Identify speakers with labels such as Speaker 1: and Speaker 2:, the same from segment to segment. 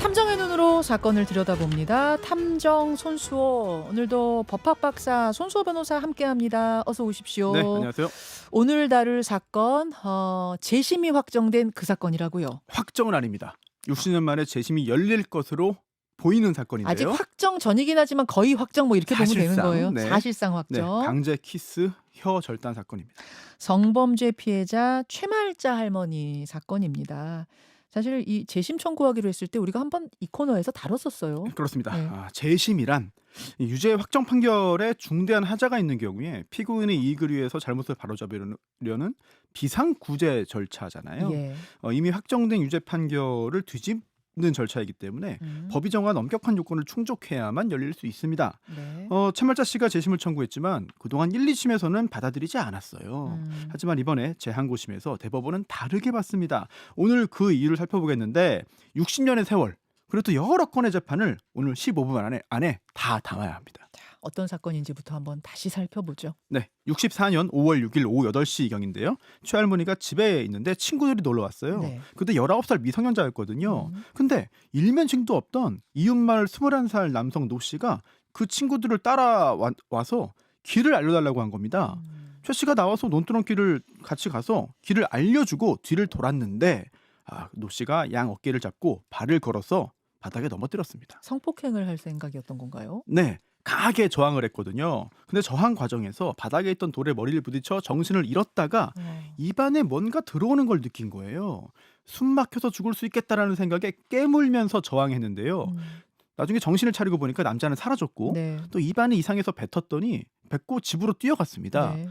Speaker 1: 탐정의 눈으로 사건을 들여다봅니다. 탐정 손수호. 오늘도 법학 박사 손수호 변호사 함께합니다. 어서 오십시오.
Speaker 2: 네, 안녕하세요.
Speaker 1: 오늘 다룰 사건 재심이 확정된 그 사건이라고요.
Speaker 2: 확정은 아닙니다. 60년 만에 재심이 열릴 것으로 보이는 사건인데요.
Speaker 1: 아직 확정 전이긴 하지만 거의 확정 뭐 이렇게 보면 되는
Speaker 2: 사실상,
Speaker 1: 거예요.
Speaker 2: 네.
Speaker 1: 사실상
Speaker 2: 네,
Speaker 1: 확정.
Speaker 2: 강제 키스 혀 절단 사건입니다.
Speaker 1: 성범죄 피해자 최말자 할머니 사건입니다. 사실 이 재심 청구하기로 했을 때 우리가 한번 이 코너에서 다뤘었어요.
Speaker 2: 그렇습니다.
Speaker 1: 네.
Speaker 2: 재심이란 이 유죄 확정 판결에 중대한 하자가 있는 경우에 피고인의 이익을 위해서 잘못을 바로잡으려는 비상구제 절차잖아요.
Speaker 1: 예.
Speaker 2: 이미 확정된 유죄 판결을 뒤집는 절차이기 때문에 법이 정한 엄격한 요건을 충족해야만 열릴 수 있습니다.
Speaker 1: 네.
Speaker 2: 최말자 씨가 재심을 청구했지만 그동안 1, 2심에서는 받아들이지 않았어요. 하지만 이번에 제1고심에서 대법원은 다르게 봤습니다. 오늘 그 이유를 살펴보겠는데 60년의 세월, 그리고 여러 건의 재판을 오늘 15분 안에 다 담아야 합니다.
Speaker 1: 자, 어떤 사건인지부터 한번 다시 살펴보죠.
Speaker 2: 네, 64년 5월 6일 오후 8시경인데요. 최할머니가 집에 있는데 친구들이 놀러 왔어요.
Speaker 1: 네.
Speaker 2: 그때 19살 미성년자였거든요. 근데 일면증도 없던 이웃마을 21살 남성 노 씨가 그 친구들을 따라와서 길을 알려달라고 한 겁니다. 최 씨가 나와서 논두렁길을 같이 가서 길을 알려주고 뒤를 돌았는데 노 씨가 양 어깨를 잡고 발을 걸어서 바닥에 넘어뜨렸습니다.
Speaker 1: 성폭행을 할 생각이었던 건가요?
Speaker 2: 네, 강하게 저항을 했거든요. 근데 저항 과정에서 바닥에 있던 돌에 머리를 부딪혀 정신을 잃었다가 입안에 뭔가 들어오는 걸 느낀 거예요. 숨 막혀서 죽을 수 있겠다라는 생각에 깨물면서 저항했는데요. 나중에 정신을 차리고 보니까 남자는 사라졌고
Speaker 1: 네.
Speaker 2: 또 입안이 이상해서 뱉었더니 뱉고 집으로 뛰어갔습니다.
Speaker 1: 네.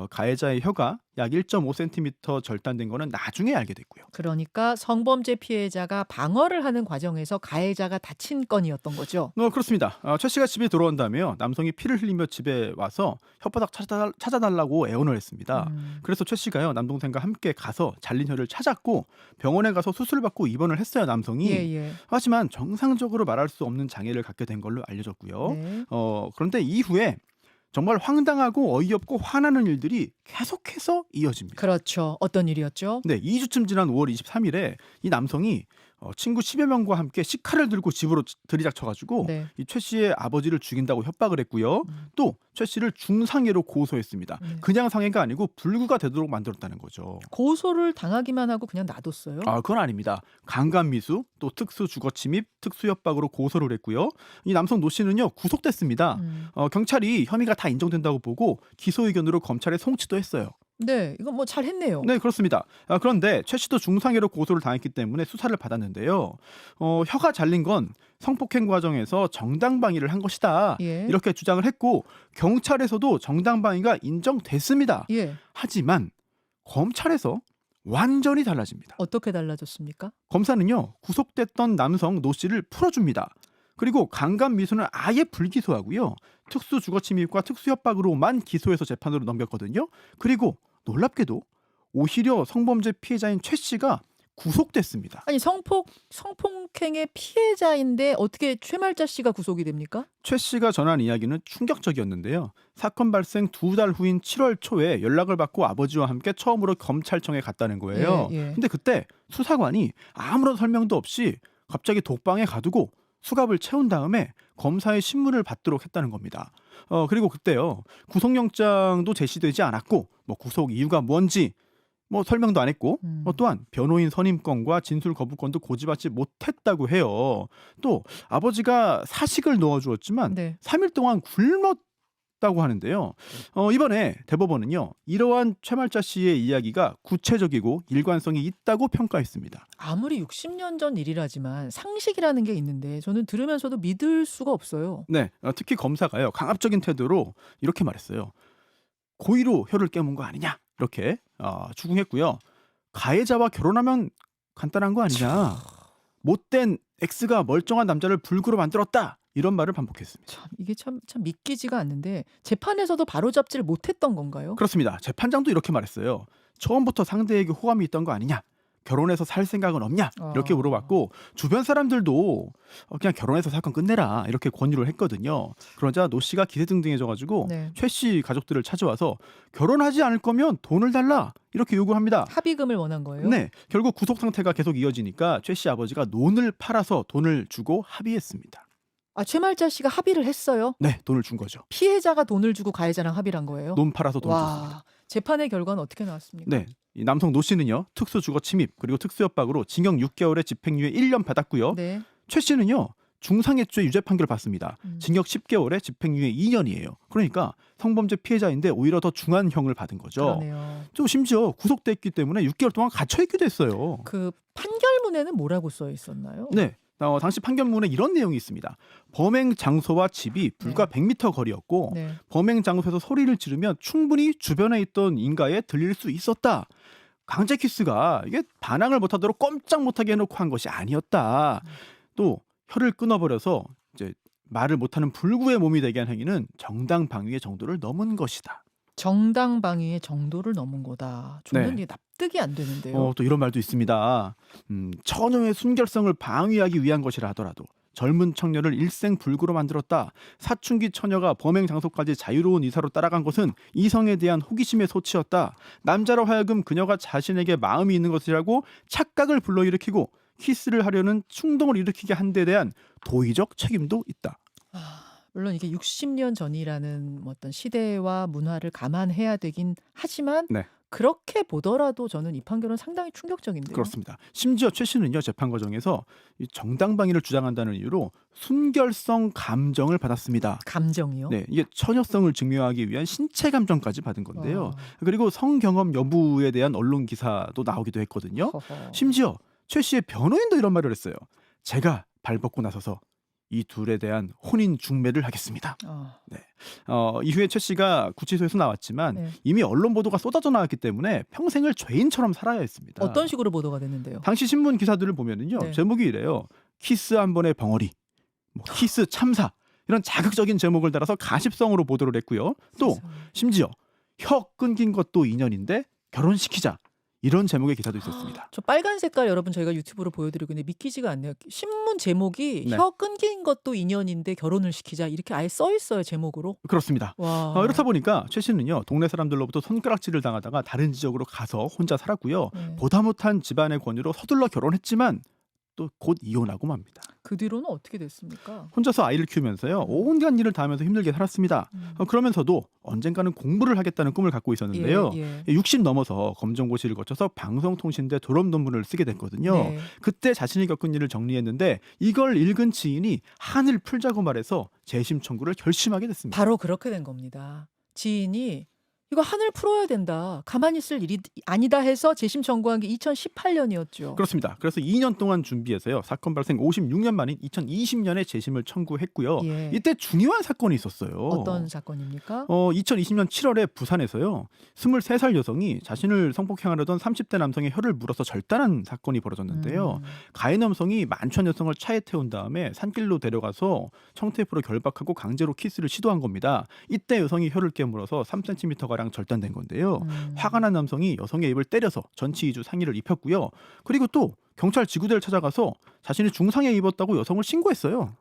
Speaker 2: 가해자의 혀가 약 1.5cm 절단된 거는 나중에 알게 됐고요.
Speaker 1: 그러니까 성범죄 피해자가 방어를 하는 과정에서 가해자가 다친 건이었던 거죠.
Speaker 2: 그렇습니다. 최 씨가 집에 들어온다며 남성이 피를 흘리며 집에 와서 혓바닥 찾아달라고 애원을 했습니다. 그래서 최 씨가요, 남동생과 함께 가서 잘린 혀를 찾았고 병원에 가서 수술을 받고 입원을 했어요, 남성이.
Speaker 1: 예.
Speaker 2: 하지만 정상적으로 말할 수 없는 장애를 갖게 된 걸로 알려졌고요.
Speaker 1: 네.
Speaker 2: 그런데 이후에 정말 황당하고 어이없고 화나는 일들이 계속해서 이어집니다.
Speaker 1: 그렇죠. 어떤 일이었죠?
Speaker 2: 네, 2주쯤 지난 5월 23일에 이 남성이 친구 10여 명과 함께 식칼을 들고 집으로 들이닥쳐가지고
Speaker 1: 네.
Speaker 2: 이 최 씨의 아버지를 죽인다고 협박을 했고요. 또 최 씨를 중상해로 고소했습니다.
Speaker 1: 네.
Speaker 2: 그냥 상해가 아니고 불구가 되도록 만들었다는 거죠.
Speaker 1: 고소를 당하기만 하고 그냥 놔뒀어요?
Speaker 2: 그건 아닙니다. 강간미수, 또 특수 주거침입, 특수 협박으로 고소를 했고요. 이 남성 노 씨는요, 구속됐습니다. 경찰이 혐의가 다 인정된다고 보고 기소 의견으로 검찰에 송치도 했어요.
Speaker 1: 네, 이거 뭐 잘했네요.
Speaker 2: 네, 그렇습니다. 그런데 최 씨도 중상해로 고소를 당했기 때문에 수사를 받았는데요. 혀가 잘린 건 성폭행 과정에서 정당방위를 한 것이다.
Speaker 1: 예.
Speaker 2: 이렇게 주장을 했고 경찰에서도 정당방위가 인정됐습니다.
Speaker 1: 예.
Speaker 2: 하지만 검찰에서 완전히 달라집니다.
Speaker 1: 어떻게 달라졌습니까?
Speaker 2: 검사는요, 구속됐던 남성 노 씨를 풀어줍니다. 그리고 강간 미수는 아예 불기소하고요. 특수 주거침입과 특수 협박으로만 기소해서 재판으로 넘겼거든요. 그리고 놀랍게도 오히려 성범죄 피해자인 최 씨가 구속됐습니다.
Speaker 1: 아니 성폭행의 피해자인데 어떻게 최말자 씨가 구속이 됩니까?
Speaker 2: 최 씨가 전한 이야기는 충격적이었는데요. 사건 발생 2달 후인 7월 초에 연락을 받고 아버지와 함께 처음으로 검찰청에 갔다는 거예요.
Speaker 1: 예.
Speaker 2: 근데 그때 수사관이 아무런 설명도 없이 갑자기 독방에 가두고 수갑을 채운 다음에 검사의 신문을 받도록 했다는 겁니다. 그리고 그때요, 구속영장도 제시되지 않았고 구속 이유가 뭔지 설명도 안 했고 또한 변호인 선임권과 진술 거부권도 고지받지 못했다고 해요. 또 아버지가 사식을 넣어주었지만
Speaker 1: 네.
Speaker 2: 3일 동안 굶었다고 하는데요. 이번에 대법원은요, 이러한 최말자 씨의 이야기가 구체적이고 일관성이 있다고 평가했습니다.
Speaker 1: 아무리 60년 전 일이라지만 상식이라는 게 있는데 저는 들으면서도 믿을 수가 없어요.
Speaker 2: 네, 특히 검사가요, 강압적인 태도로 이렇게 말했어요. 고의로 혀를 깨문 거 아니냐, 이렇게 추궁했고요. 가해자와 결혼하면 간단한 거 아니냐, 못된 X가 멀쩡한 남자를 불구로 만들었다, 이런 말을 반복했습니다.
Speaker 1: 참 이게 참 믿기지가 않는데 재판에서도 바로잡지를 못했던 건가요?
Speaker 2: 그렇습니다. 재판장도 이렇게 말했어요. 처음부터 상대에게 호감이 있던 거 아니냐, 결혼해서 살 생각은 없냐? 이렇게
Speaker 1: 어.
Speaker 2: 물어봤고 주변 사람들도 그냥 결혼해서 사건 끝내라 이렇게 권유를 했거든요. 그러자 노 씨가 기세등등해져가지고
Speaker 1: 네.
Speaker 2: 최 씨 가족들을 찾아와서 결혼하지 않을 거면 돈을 달라 이렇게 요구합니다.
Speaker 1: 합의금을 원한 거예요?
Speaker 2: 네, 결국 구속 상태가 계속 이어지니까 최 씨 아버지가 논을 팔아서 돈을 주고 합의했습니다.
Speaker 1: 아, 최말자 씨가 합의를 했어요?
Speaker 2: 네, 돈을 준 거죠.
Speaker 1: 피해자가 돈을 주고 가해자랑 합의를 한 거예요?
Speaker 2: 논 팔아서 돈을 줬습니다.
Speaker 1: 와, 재판의 결과는 어떻게 나왔습니까?
Speaker 2: 네, 이 남성 노 씨는요 특수주거 침입 그리고 특수협박으로 징역 6개월에 집행유예 1년 받았고요.
Speaker 1: 네.
Speaker 2: 최 씨는요 중상해죄 유죄 판결을 받습니다.
Speaker 1: 음.
Speaker 2: 징역 10개월에 집행유예 2년이에요. 그러니까 성범죄 피해자인데 오히려 더 중한 형을 받은 거죠.
Speaker 1: 그러네요.
Speaker 2: 또 심지어 구속됐기 때문에 6개월 동안 갇혀 있기도 했어요.
Speaker 1: 그 판결문에는 뭐라고 써 있었나요?
Speaker 2: 네. 당시 판결문에 이런 내용이 있습니다. 범행 장소와 집이 불과 100m 거리였고
Speaker 1: 네.
Speaker 2: 범행 장소에서 소리를 지르면 충분히 주변에 있던 인가에 들릴 수 있었다. 강제 키스가 이게 반항을 못하도록 꼼짝 못하게 해놓고 한 것이 아니었다. 또 혀를 끊어버려서 이제 말을 못하는 불구의 몸이 되게 한 행위는 정당방위의 정도를 넘은 것이다.
Speaker 1: 정당방위의 정도를 넘은 거다. 저는
Speaker 2: 네.
Speaker 1: 이게 납득이 안 되는데요.
Speaker 2: 또 이런 말도 있습니다. 처녀의 순결성을 방위하기 위한 것이라 하더라도 젊은 청년을 일생불구로 만들었다. 사춘기 처녀가 범행 장소까지 자유로운 의사로 따라간 것은 이성에 대한 호기심의 소치였다. 남자로 하여금 그녀가 자신에게 마음이 있는 것이라고 착각을 불러일으키고 키스를 하려는 충동을 일으키게 한 데 대한 도의적 책임도 있다.
Speaker 1: 물론 이게 60년 전이라는 어떤 시대와 문화를 감안해야 되긴 하지만
Speaker 2: 네.
Speaker 1: 그렇게 보더라도 저는 이 판결은 상당히 충격적인데요.
Speaker 2: 그렇습니다. 심지어 최 씨는요 재판 과정에서 이 정당방위를 주장한다는 이유로 순결성 감정을 받았습니다.
Speaker 1: 감정이요?
Speaker 2: 네, 이게 처녀성을 증명하기 위한 신체 감정까지 받은 건데요.
Speaker 1: 와.
Speaker 2: 그리고 성경험 여부에 대한 언론 기사도 나오기도 했거든요.
Speaker 1: 허허.
Speaker 2: 심지어 최 씨의 변호인도 이런 말을 했어요. 제가 발벗고 나서서 이 둘에 대한 혼인 중매를 하겠습니다. 이후에 최 씨가 구치소에서 나왔지만
Speaker 1: 네.
Speaker 2: 이미 언론 보도가 쏟아져 나왔기 때문에 평생을 죄인처럼 살아야 했습니다.
Speaker 1: 어떤 식으로 보도가 됐는데요?
Speaker 2: 당시 신문 기사들을 보면은요
Speaker 1: 네.
Speaker 2: 제목이 이래요. 키스 한 번의 벙어리, 뭐 키스 참사 이런 자극적인 제목을 달아서 가십성으로 보도를 했고요. 또
Speaker 1: 세상에.
Speaker 2: 심지어 혀 끊긴 것도 인연인데 결혼시키자 이런 제목의 기사도 있었습니다.
Speaker 1: 저 빨간 색깔 여러분 저희가 유튜브로 보여드리고 있는데 믿기지가 않네요. 신문 제목이
Speaker 2: 네.
Speaker 1: 혀 끊긴 것도 인연인데 결혼을 시키자 이렇게 아예 써 있어요 제목으로.
Speaker 2: 그렇습니다.
Speaker 1: 와.
Speaker 2: 이렇다 보니까 최 씨는요 동네 사람들로부터 손가락질을 당하다가 다른 지역으로 가서 혼자 살았고요.
Speaker 1: 네.
Speaker 2: 보다 못한 집안의 권유로 서둘러 결혼했지만 또 곧 이혼하고 맙니다.
Speaker 1: 그 뒤로는 어떻게 됐습니까?
Speaker 2: 혼자서 아이를 키우면서요 온갖 일을 다 하면서 힘들게 살았습니다. 그러면서도 언젠가는 공부를 하겠다는 꿈을 갖고 있었는데요.
Speaker 1: 예.
Speaker 2: 60 넘어서 검정고시를 거쳐서 방송통신대 졸업 논문을 쓰게 됐거든요.
Speaker 1: 네.
Speaker 2: 그때 자신이 겪은 일을 정리했는데 이걸 읽은 지인이 한을 풀자고 말해서 재심 청구를 결심하게 됐습니다.
Speaker 1: 바로 그렇게 된 겁니다. 지인이 이거 한을 풀어야 된다. 가만히 있을 일이 아니다 해서 재심 청구한 게 2018년이었죠.
Speaker 2: 그렇습니다. 그래서 2년 동안 준비해서요. 사건 발생 56년 만인 2020년에 재심을 청구했고요.
Speaker 1: 예.
Speaker 2: 이때 중요한 사건이 있었어요.
Speaker 1: 어떤 사건입니까?
Speaker 2: 2020년 7월에 부산에서요. 23살 여성이 자신을 성폭행하려던 30대 남성의 혀를 물어서 절단한 사건이 벌어졌는데요. 가해 남성이 만취한 여성을 차에 태운 다음에 산길로 데려가서 청테이프로 결박하고 강제로 키스를 시도한 겁니다. 이때 여성이 혀를 깨물어서 3cm가량 절단된 건데요. 화가 난 남성이 여성의 입을 때려서 전치 2주 상해를 입혔고요. 그리고 또 경찰 지구대를 찾아가서 자신이 중상해 입었다고 여성을 신고했어요.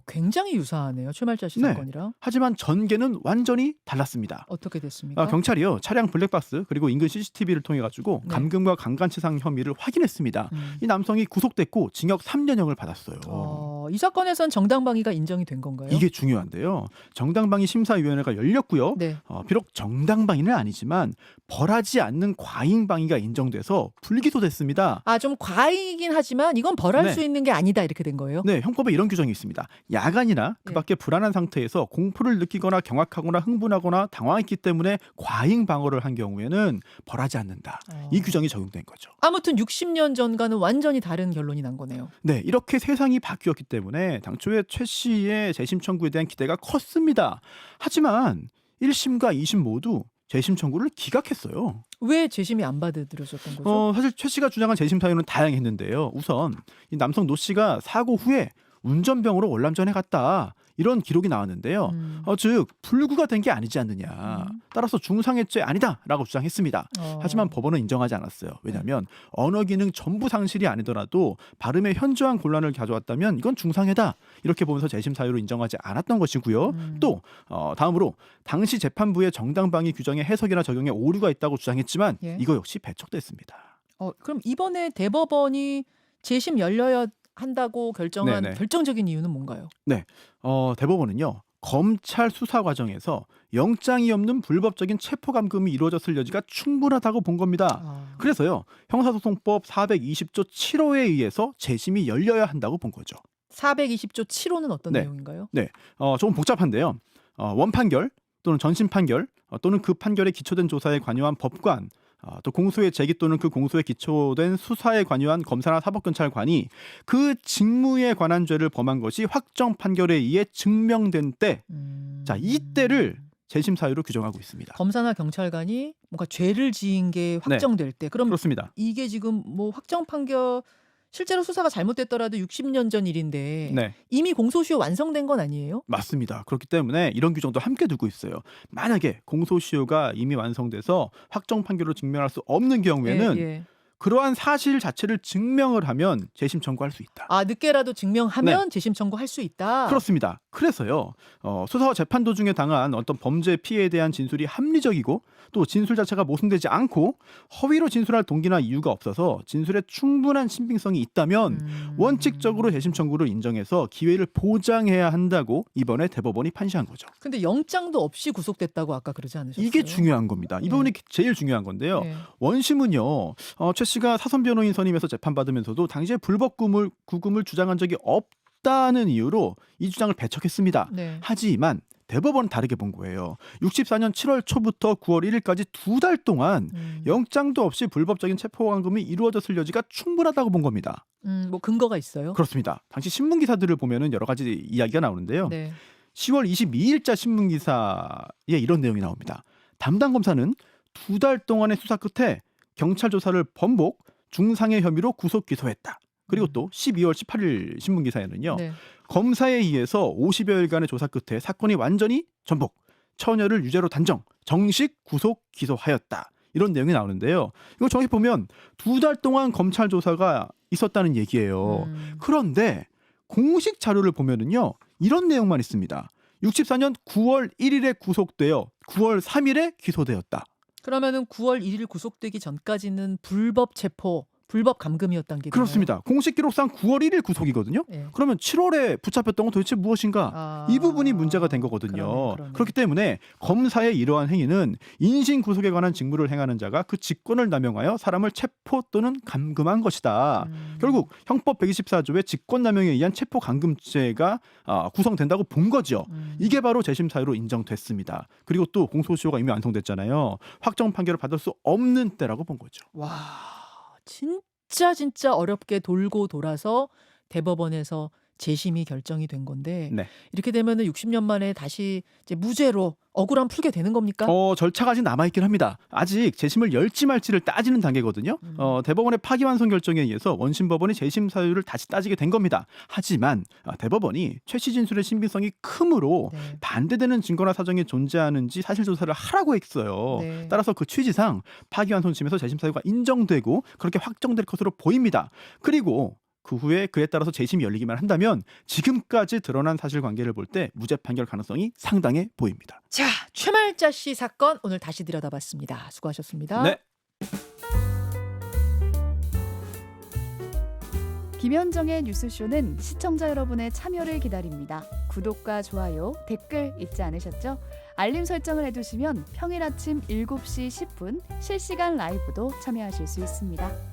Speaker 1: 굉장히 유사하네요. 최말자 씨
Speaker 2: 네.
Speaker 1: 사건이랑.
Speaker 2: 하지만 전개는 완전히 달랐습니다.
Speaker 1: 어떻게 됐습니까?
Speaker 2: 경찰이요 차량 블랙박스 그리고 인근 CCTV를 통해 가지고
Speaker 1: 네.
Speaker 2: 감금과 강간치상 혐의를 확인했습니다. 이 남성이 구속됐고 징역 3년형을 받았어요.
Speaker 1: 이 사건에선 정당방위가 인정이 된 건가요?
Speaker 2: 이게 중요한데요. 정당방위 심사위원회가 열렸고요.
Speaker 1: 네.
Speaker 2: 비록 정당방위는 아니지만 벌하지 않는 과잉방위가 인정돼서 불기소됐습니다.
Speaker 1: 좀 과잉이긴 하지만 이건 벌할
Speaker 2: 네.
Speaker 1: 수 있는 게 아니다 이렇게 된 거예요?
Speaker 2: 네, 형법에 이런 규정이 있습니다. 야간이나 그 밖에 불안한 상태에서 공포를 느끼거나 경악하거나 흥분하거나 당황했기 때문에 과잉 방어를 한 경우에는 벌하지 않는다. 이 규정이 적용된 거죠.
Speaker 1: 아무튼 60년 전과는 완전히 다른 결론이 난 거네요.
Speaker 2: 네, 이렇게 세상이 바뀌었기 때문에 당초에 최 씨의 재심 청구에 대한 기대가 컸습니다. 하지만 1심과 2심 모두 재심 청구를 기각했어요.
Speaker 1: 왜 재심이 안 받아들여졌던 거죠?
Speaker 2: 사실 최 씨가 주장한 재심 사유는 다양했는데요. 우선 이 남성 노 씨가 사고 후에 운전병으로 월남전에 갔다 이런 기록이 나왔는데요. 즉 불구가 된 게 아니지 않느냐. 따라서 중상해죄 아니다라고 주장했습니다. 하지만 법원은 인정하지 않았어요. 왜냐하면 언어 기능 전부 상실이 아니더라도 발음의 현저한 곤란을 가져왔다면 이건 중상해다. 이렇게 보면서 재심 사유로 인정하지 않았던 것이고요. 또 다음으로 당시 재판부의 정당방위 규정의 해석이나 적용에 오류가 있다고 주장했지만
Speaker 1: 예.
Speaker 2: 이거 역시 배척됐습니다.
Speaker 1: 그럼 이번에 대법원이 재심 열려야 한다고 결정한
Speaker 2: 네네.
Speaker 1: 결정적인 이유는 뭔가요?
Speaker 2: 대법원은요. 검찰 수사 과정에서 영장이 없는 불법적인 체포감금이 이루어졌을 여지가 충분하다고 본 겁니다. 그래서요. 형사소송법 420조 7호에 의해서 재심이 열려야 한다고 본 거죠.
Speaker 1: 420조 7호는 어떤
Speaker 2: 네.
Speaker 1: 내용인가요?
Speaker 2: 조금 복잡한데요. 원판결 또는 전심 판결 또는 그 판결에 기초된 조사에 관여한 법관 또 공소의 제기 또는 그 공소에 기초된 수사에 관여한 검사나 사법경찰관이 그 직무에 관한 죄를 범한 것이 확정 판결에 의해 증명된 때, 이때를 재심 사유로 규정하고 있습니다.
Speaker 1: 검사나 경찰관이 뭔가 죄를 지은 게 확정될 때, 그럼
Speaker 2: 그렇습니다.
Speaker 1: 이게 지금 뭐 확정 판결 실제로 수사가 잘못됐더라도 60년 전 일인데
Speaker 2: 네,
Speaker 1: 이미 공소시효 완성된 건 아니에요?
Speaker 2: 맞습니다. 그렇기 때문에 이런 규정도 함께 두고 있어요. 만약에 공소시효가 이미 완성돼서 확정 판결로 증명할 수 없는 경우에는
Speaker 1: 예.
Speaker 2: 그러한 사실 자체를 증명을 하면 재심 청구할 수 있다.
Speaker 1: 늦게라도 증명하면 재심 청구할 수 있다.
Speaker 2: 그렇습니다. 그래서요. 수사와 재판 도중에 당한 어떤 범죄 피해에 대한 진술이 합리적이고 또 진술 자체가 모순되지 않고 허위로 진술할 동기나 이유가 없어서 진술에 충분한 신빙성이 있다면 원칙적으로 재심 청구를 인정해서 기회를 보장해야 한다고 이번에 대법원이 판시한 거죠.
Speaker 1: 근데 영장도 없이 구속됐다고 아까 그러지 않으셨어요?
Speaker 2: 이게 중요한 겁니다. 이 부분이 제일 중요한 건데요.
Speaker 1: 네.
Speaker 2: 원심은요. 최 씨가 사선 변호인 선임해서 재판받으면서도 당시에 불법 구금을 주장한 적이 없다는 이유로 이 주장을 배척했습니다.
Speaker 1: 네.
Speaker 2: 하지만 대법원은 다르게 본 거예요. 64년 7월 초부터 9월 1일까지 2달 동안 영장도 없이 불법적인 체포감금이 이루어졌을 여지가 충분하다고 본 겁니다.
Speaker 1: 뭐 근거가 있어요?
Speaker 2: 그렇습니다. 당시 신문 기사들을 보면은 여러 가지 이야기가 나오는데요.
Speaker 1: 네.
Speaker 2: 10월 22일자 신문 기사에 이런 내용이 나옵니다. 담당 검사는 2달 동안의 수사 끝에 경찰 조사를 번복, 중상해 혐의로 구속 기소했다. 그리고 또 12월 18일 신문 기사에는요.
Speaker 1: 네.
Speaker 2: 검사에 의해서 50여일간의 조사 끝에 사건이 완전히 전복, 처녀를 유죄로 단정, 정식 구속 기소하였다. 이런 내용이 나오는데요. 이거 정확히 보면 2달 동안 검찰 조사가 있었다는 얘기예요. 그런데 공식 자료를 보면은요. 이런 내용만 있습니다. 64년 9월 1일에 구속되어 9월 3일에 기소되었다.
Speaker 1: 그러면은 9월 1일 구속되기 전까지는 불법 체포, 불법 감금이었단 게
Speaker 2: 그렇습니다. 공식 기록상 9월 1일 구속이거든요.
Speaker 1: 네.
Speaker 2: 그러면 7월에 붙잡혔던 건 도대체 무엇인가? 이 부분이 문제가 된 거거든요.
Speaker 1: 그러네.
Speaker 2: 그렇기 때문에 검사의 이러한 행위는 인신 구속에 관한 직무를 행하는 자가 그 직권을 남용하여 사람을 체포 또는 감금한 것이다. 결국 형법 124조의 직권남용에 의한 체포 감금죄가 구성된다고 본 거죠. 이게 바로 재심 사유로 인정됐습니다. 그리고 또 공소시효가 이미 완성됐잖아요. 확정 판결을 받을 수 없는 때라고 본 거죠.
Speaker 1: 와, 진짜 어렵게 돌고 돌아서 대법원에서 재심이 결정이 된 건데
Speaker 2: 네.
Speaker 1: 이렇게 되면은 60년 만에 다시 이제 무죄로 억울함 풀게 되는 겁니까?
Speaker 2: 절차가 아직 남아있긴 합니다. 아직 재심을 열지 말지를 따지는 단계거든요. 대법원의 파기환송 결정에 의해서 원심법원이 재심 사유를 다시 따지게 된 겁니다. 하지만 대법원이 최 씨 진술의 신빙성이 크므로
Speaker 1: 네.
Speaker 2: 반대되는 증거나 사정이 존재하는지 사실조사를 하라고 했어요.
Speaker 1: 네.
Speaker 2: 따라서 그 취지상 파기환송심에서 재심 사유가 인정되고 그렇게 확정될 것으로 보입니다. 그리고 그 후에 그에 따라서 재심이 열리기만 한다면 지금까지 드러난 사실관계를 볼 때 무죄 판결 가능성이 상당해 보입니다.
Speaker 1: 자, 최말자 씨 사건 오늘 다시 들여다봤습니다. 수고하셨습니다.
Speaker 2: 네.
Speaker 3: 김현정의 뉴스쇼는 시청자 여러분의 참여를 기다립니다. 구독과 좋아요, 댓글 잊지 않으셨죠? 알림 설정을 해두시면 평일 아침 7시 10분 실시간 라이브도 참여하실 수 있습니다.